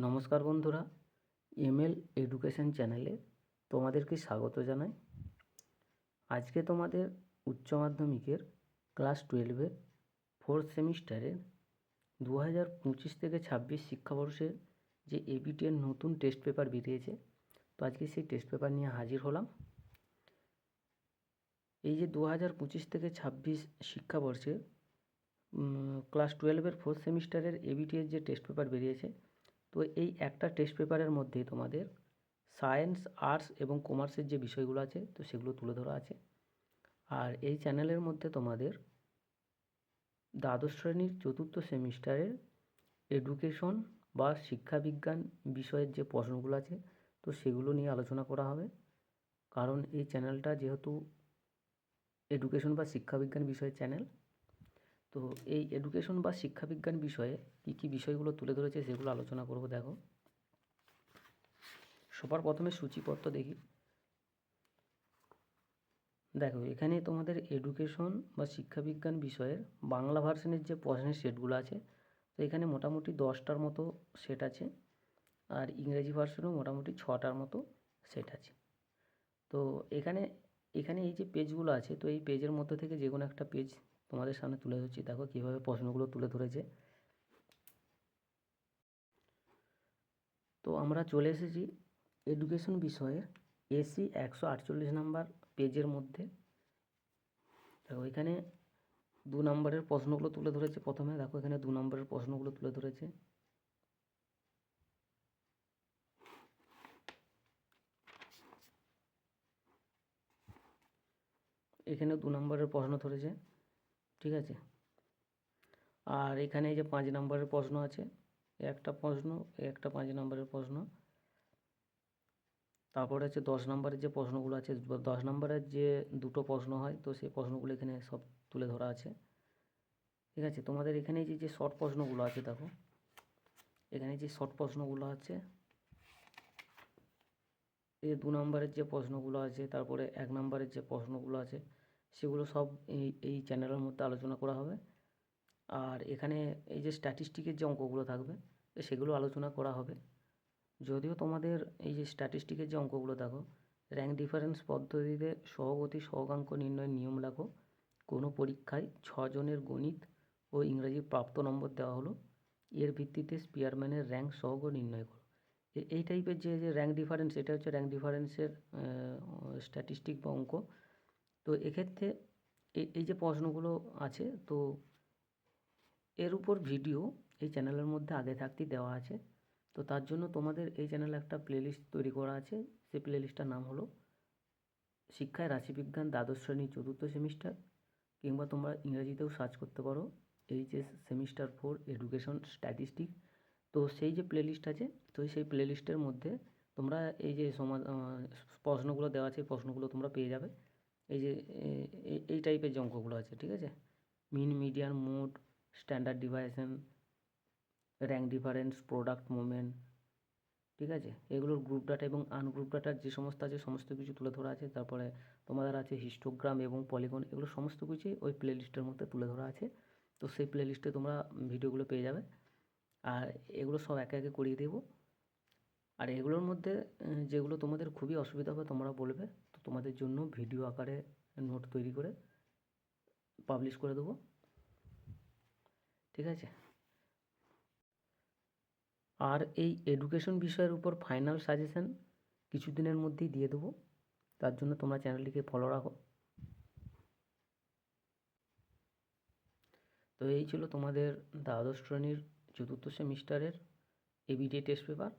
নমস্কার বন্ধুরা, ML education চ্যানেলে তোমাদেরকে স্বাগত জানাই। আজকে তোমাদের উচ্চ মাধ্যমিকের ক্লাস 12-এর ফোর্থ সেমিস্টারের 2025 থেকে 26 শিক্ষাবর্ষের যে এবিটিএর নতুন টেস্ট পেপার বেরিয়েছে, তো আজকে সেই টেস্ট পেপার নিয়ে হাজির হলাম। এই যে 2025 থেকে 26 শিক্ষাবর্ষে ক্লাস 12-এর ফোর্থ সেমিস্টারের এবিটিএর যে টেস্ট পেপার বেরিয়েছে, তো এই একটা টেস্ট পেপারের মধ্যে তোমাদের সায়েন্স, আর্টস এবং কমার্সের যে বিষয়গুলো আছে তো সেগুলো তুলে ধরা আছে। আর এই চ্যানেলের মধ্যে তোমাদের দ্বাদশ শ্রেণীর চতুর্থ সেমিস্টারের এডুকেশন বা শিক্ষাবিজ্ঞান বিষয়ের যে প্রশ্নগুলো আছে তো সেগুলো নিয়ে আলোচনা করা হবে। কারণ এই চ্যানেলটা যেহেতু এডুকেশন বা শিক্ষাবিজ্ঞান বিষয়ের চ্যানেল, তো এই এডুকেশন বা শিক্ষাবিজ্ঞান বিষয়ে কী বিষয়গুলো তুলে ধরেছে সেগুলো আলোচনা করব। দেখো, সবার প্রথমে সূচিপত্র দেখো এখানে তোমাদের এডুকেশন বা শিক্ষাবিজ্ঞান বিষয়ের বাংলা ভার্সনের যে প্রশ্নের সেটগুলো আছে, তো এখানে মোটামুটি 10টার মতো সেট আছে, আর ইংরেজি ভার্সনেও মোটামুটি 6টার মতো সেট আছে। তো এখানে এই যে পেজগুলো আছে, তো এই পেজের মধ্যে থেকে যে কোনো একটা পেজ তোমাদের সামনে তুলে ধরছি। দেখো কীভাবে প্রশ্নগুলো তুলে ধরেছে। তো আমরা চলে এসেছি এডুকেশন বিষয়ে এসি 148 নাম্বার পেজের মধ্যে। দেখো এখানে 2 নম্বরের প্রশ্নগুলো তুলে ধরেছে। প্রথমে দেখো এখানে 2 নম্বরের প্রশ্নগুলো তুলে ধরেছে। এখানে 2 নম্বরের প্রশ্ন ধরেছে, ঠিক আছে। আর এখানে এই যে 5 নম্বরের প্রশ্ন আছে, একটা প্রশ্ন, একটা 5 নম্বরের প্রশ্ন। তারপরে হচ্ছে 10 নম্বরের যে প্রশ্নগুলো আছে, 10 নম্বরের যে দুটো প্রশ্ন হয়, তো সেই প্রশ্নগুলো এখানে সব তুলে ধরা আছে, ঠিক আছে। তোমাদের এখানে যে শর্ট প্রশ্নগুলো আছে, দেখো এখানে যে শর্ট প্রশ্নগুলো আছে, এই 2 নম্বরের যে প্রশ্নগুলো আছে, তারপরে 1 নম্বরের যে প্রশ্নগুলো আছে, সেগুলো সব এই চ্যানেলের মধ্যে আলোচনা করা হবে। আর এখানে এই যে স্ট্যাটিস্টিকের যে অঙ্কগুলো থাকবে সেগুলো আলোচনা করা হবে। যদিও তোমাদের এই যে স্ট্যাটিস্টিকের যে অঙ্কগুলো, দেখো র্যাঙ্ক ডিফারেন্স পদ্ধতিতে সহগতি সহগাঙ্ক নির্ণয়ের নিয়ম লেখো, কোনো পরীক্ষায় 6 জনের গণিত ও ইংরেজি প্রাপ্ত নম্বর দেওয়া হলো, এর ভিত্তিতে স্পিয়ারম্যানের র্যাঙ্ক সহগ নির্ণয় করো। এই টাইপের যে র্যাঙ্ক ডিফারেন্স, এটা হচ্ছে র্যাঙ্ক ডিফারেন্সের স্ট্যাটিস্টিক বা অঙ্ক। তো এক্ষেত্রে এই যে প্রশ্নগুলো আছে, তো এর উপর ভিডিও এই চ্যানেলের মধ্যে আগে থাকতেই দেওয়া আছে। তো তার জন্য তোমাদের এই চ্যানেলে একটা প্লেলিস্ট তৈরি করা আছে। সেই প্লেলিস্টটার নাম হলো শিক্ষায় রাশিবিজ্ঞান দ্বাদশ শ্রেণী চতুর্থ সেমিস্টার, কিংবা তোমরা ইংরেজিতেও সার্চ করতে পারো এইচএস সেমিস্টার 4 এডুকেশন স্ট্যাটিস্টিক। তো সেই যে প্লেলিস্ট আছে, তো সেই প্লেলিস্টের মধ্যে তোমরা এই যে প্রশ্নগুলো দেওয়া আছে, প্রশ্নগুলো তোমরা পেয়ে যাবে। এই যে এই টাইপের যে অঙ্কগুলো আছে, ঠিক আছে, mean, median, mode, standard deviation, rank difference, product moment, ঠিক আছে, এগুলোর গ্রুপ ডাটা এবং আনগ্রুপ ডাটার যে সমস্ত আছে সমস্ত কিছু তুলে ধরা আছে। তারপরে তোমাদের আছে হিস্টোগ্রাম এবং পলিগন, এগুলো সমস্ত কিছুই ওই প্লেলিস্টের মধ্যে তুলে ধরা আছে। তো সেই প্লেলিস্টে তোমরা ভিডিওগুলো পেয়ে যাবে, আর এগুলো সব একে একে করিয়ে দেবো। আর এগুলোর মধ্যে যেগুলো তোমাদের খুবই অসুবিধা হবে তোমরা বলবে, তো তোমাদের জন্য ভিডিও আকারে নোট তৈরি করে পাবলিশ করে দেবো, ঠিক আছে। আর এই এডুকেশন বিষয়ের উপর ফাইনাল সাজেশন কিছুদিনের মধ্যেই দিয়ে দেবো, তার জন্য তোমরা চ্যানেলটিকে ফলো রাখো। তো এই ছিল তোমাদের দ্বাদশ শ্রেণীর চতুর্থ সেমিস্টারের এবিডি টেস্ট পেপার।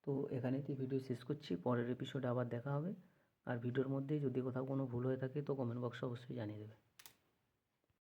তো এখানেই ভিডিও শেষ করছি, পরের এপিসোডে আবার দেখা হবে। আর ভিডিওর মধ্যে যদি কোথাও কোনো ভুল হয়ে থাকে তো কমেন্ট বক্সে অবশ্যই জানিয়ে দেবে।